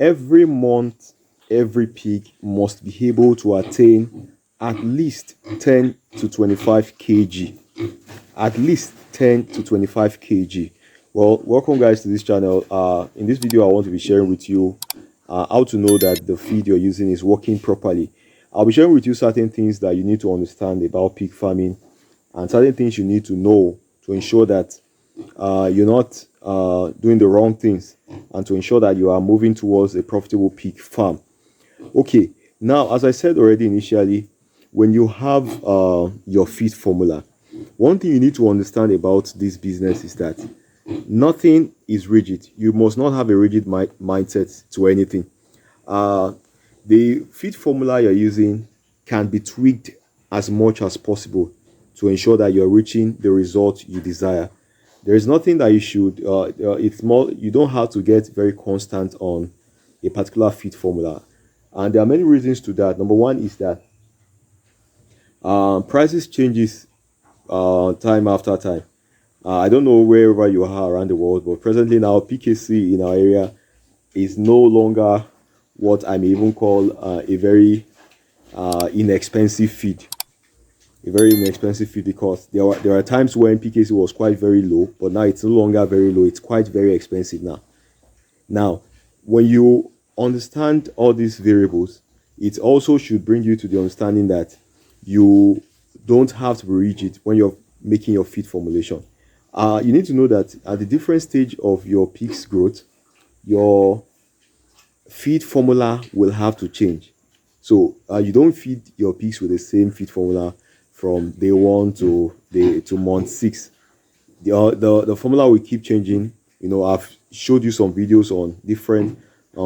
Every month, every pig must be able to attain at least 10 to 25 kg. At least 10 to 25 kg. Well, welcome guys to this channel. In this video I want to be sharing with you how to know that the feed you're using is working properly. I'll be sharing with you certain things that you need to understand about pig farming and certain things you need to know to ensure that you're not doing the wrong things and to ensure that you are moving towards a profitable pig farm. Okay, now as I said already initially, when you have your feed formula, one thing you need to understand about this business is that nothing is rigid. You must not have a rigid mindset to anything. Uh, the feed formula you're using can be tweaked as much as possible to ensure that you're reaching the result you desire. There is nothing that you should. It's more. You don't have to get very constant on a particular feed formula, and there are many reasons to that. Number one is that prices changes time after time. I don't know wherever you are around the world, but presently now PKC in our area is no longer what I may even call a very inexpensive feed. A very inexpensive feed because there are times when PKC was quite very low, but now it's no longer very low. It's quite very expensive now. Now, when you understand all these variables, it also should bring you to the understanding that you don't have to be rigid when you're making your feed formulation. You need to know that at the different stage of your pig's growth, your feed formula will have to change. So you don't feed your pigs with the same feed formula from day one to month six. The formula will keep changing. I've showed you some videos on different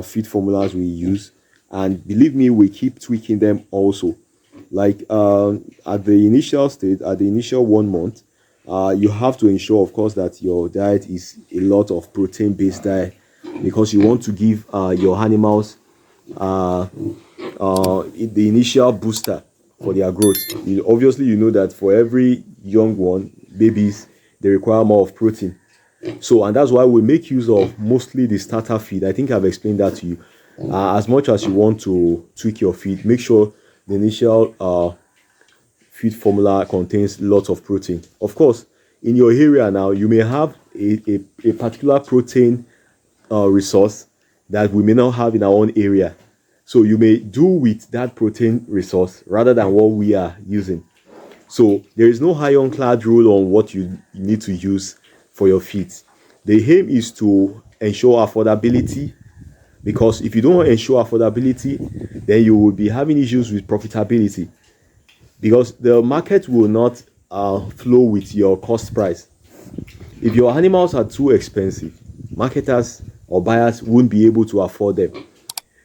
feed formulas we use, and believe me, we keep tweaking them also. Like at the initial stage, at the initial 1 month, you have to ensure, of course, that your diet is a lot of protein-based diet because you want to give your animals the initial booster for their growth. Obviously, you know that for every young one, babies, they require more of protein. So, and that's why we make use of mostly the starter feed. I think I've explained that to you. As much as you want to tweak your feed, make sure the initial feed formula contains lots of protein. Of course, in your area now, you may have a particular protein resource that we may not have in our own area. So you may do with that protein resource rather than what we are using. So there is no ironclad rule on what you need to use for your feeds. The aim is to ensure affordability, because if you don't ensure affordability, then you will be having issues with profitability, because the market will not flow with your cost price. If your animals are too expensive, marketers or buyers won't be able to afford them.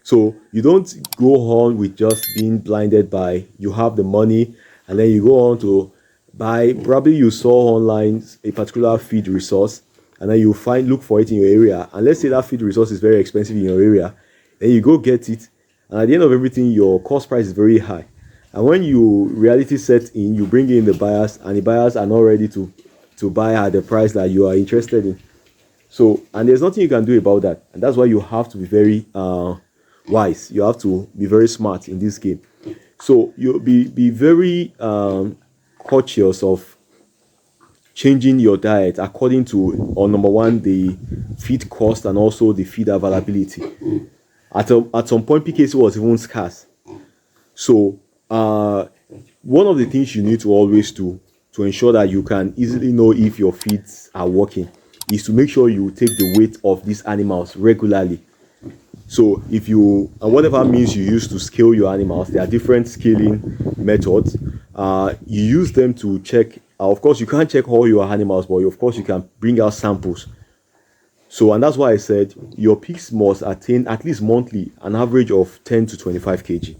So you don't go on with just being blinded by you have the money and then you go on to buy. Probably you saw online a particular feed resource and then you look for it in your area. And let's say that feed resource is very expensive in your area, then you go get it, and at the end of everything, your cost price is very high. And when reality sets in, you bring in the buyers, and the buyers are not ready to buy at the price that you are interested in. So, and there's nothing you can do about that. And that's why you have to be very wise. You have to be very smart in this game. So you'll be very cautious of changing your diet according to, or number one, the feed cost and also the feed availability. At some point, PKC was even scarce. So one of the things you need to always do to ensure that you can easily know if your feeds are working is to make sure you take the weight of these animals regularly. So if you, and whatever means you use to scale your animals, there are different scaling methods. You use them to check. Of course, you can't check all your animals, but of course you can bring out samples. So, and that's why I said your pigs must attain at least monthly an average of 10 to 25 kg.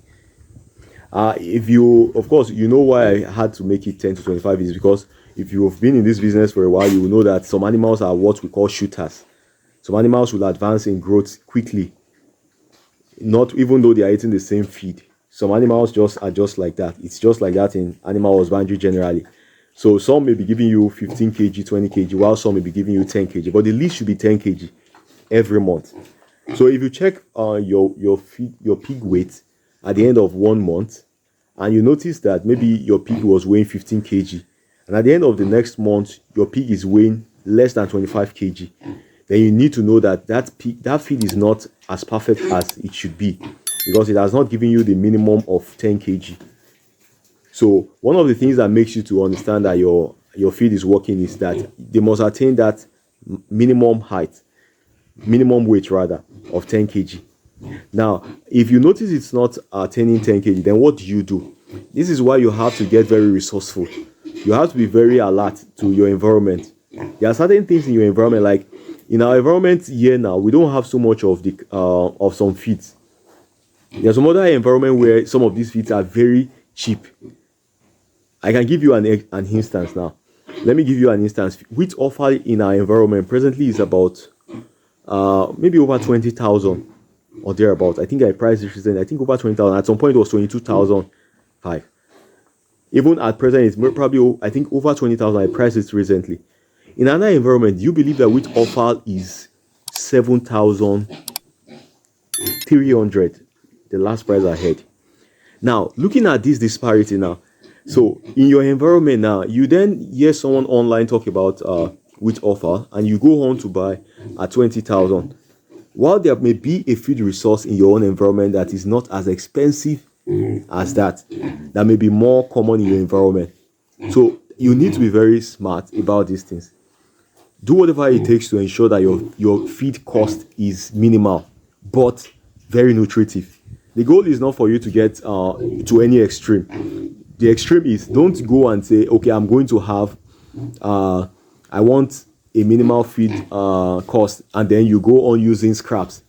If you, of course, you know why I had to make it 10 to 25 is because if you've been in this business for a while, you will know that some animals are what we call shooters. Some animals will advance in growth quickly, not even though they are eating the same feed. Some animals just are just like that. It's just like that in animal husbandry generally. So some may be giving you 15 kg, 20 kg, while some may be giving you 10 kg. But the least should be 10 kg every month. So if you check your pig weight at the end of 1 month, and you notice that maybe your pig was weighing 15 kg, and at the end of the next month your pig is weighing less than 25 kg, then you need to know that that feed is not as perfect as it should be, because it has not given you the minimum of 10 kg. So one of the things that makes you to understand that your feed is working is that they must attain that minimum weight rather, of 10 kg. Now, if you notice it's not attaining 10 kg, then what do? This is why you have to get very resourceful. You have to be very alert to your environment. There are certain things in your environment, like in our environment here now, we don't have so much of some feeds. There's some other environment where some of these feeds are very cheap. I can give you an instance now. Let me give you an instance. Wheat offal in our environment presently is about maybe over 20,000 or thereabouts. I think I priced it recently. I think over 20,000. At some point it was 22,005. Even at present it's probably, I think, over 20,000. I priced it recently. In another environment, do you believe that wheat offal is 7,300? The last price I had. Now, looking at this disparity now, so in your environment now, you then hear someone online talk about wheat offal, and you go on to buy at 20,000. While there may be a feed resource in your own environment that is not as expensive as that may be more common in your environment. So you need to be very smart about these things. Do whatever it takes to ensure that your feed cost is minimal but very nutritive. The goal is not for you to get to any extreme. The extreme is, don't go and say, okay, I'm going to have I want a minimal feed cost, and then you go on using scraps,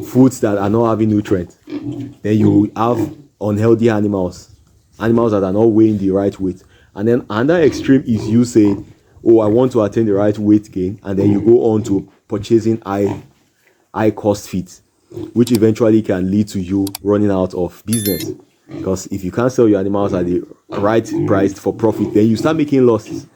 foods that are not having nutrients. Then you have unhealthy animals that are not weighing the right weight. And then another extreme is you saying, oh, I want to attain the right weight gain, and then you go on to purchasing high cost feeds, which eventually can lead to you running out of business. Because if you can't sell your animals at the right price for profit, then you start making losses.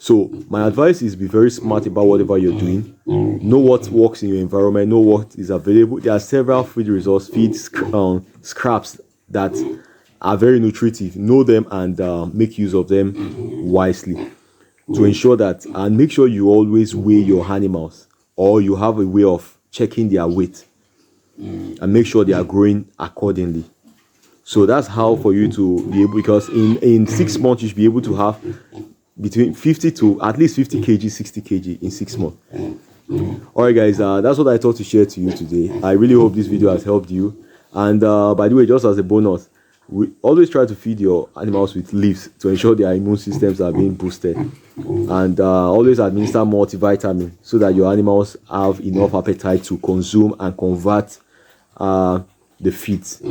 So my advice is, be very smart about whatever you're doing. Know what works in your environment. Know what is available. There are several feed resource feeds, scraps that are very nutritive. Know them and make use of them wisely to ensure that, and make sure you always weigh your animals, or you have a way of checking their weight and make sure they are growing accordingly. So that's how for you to be able, because in 6 months you should be able to have between 50 to at least 50 kg, 60 kg in 6 months. All right, guys, that's what I thought to share to you today. I really hope this video has helped you. And by the way, just as a bonus, we always try to feed your animals with leaves to ensure their immune systems are being boosted, and always administer multivitamin so that your animals have enough appetite to consume and convert the feeds.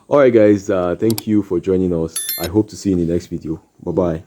All right, guys, thank you for joining us. I hope to see you in the next video. Bye bye.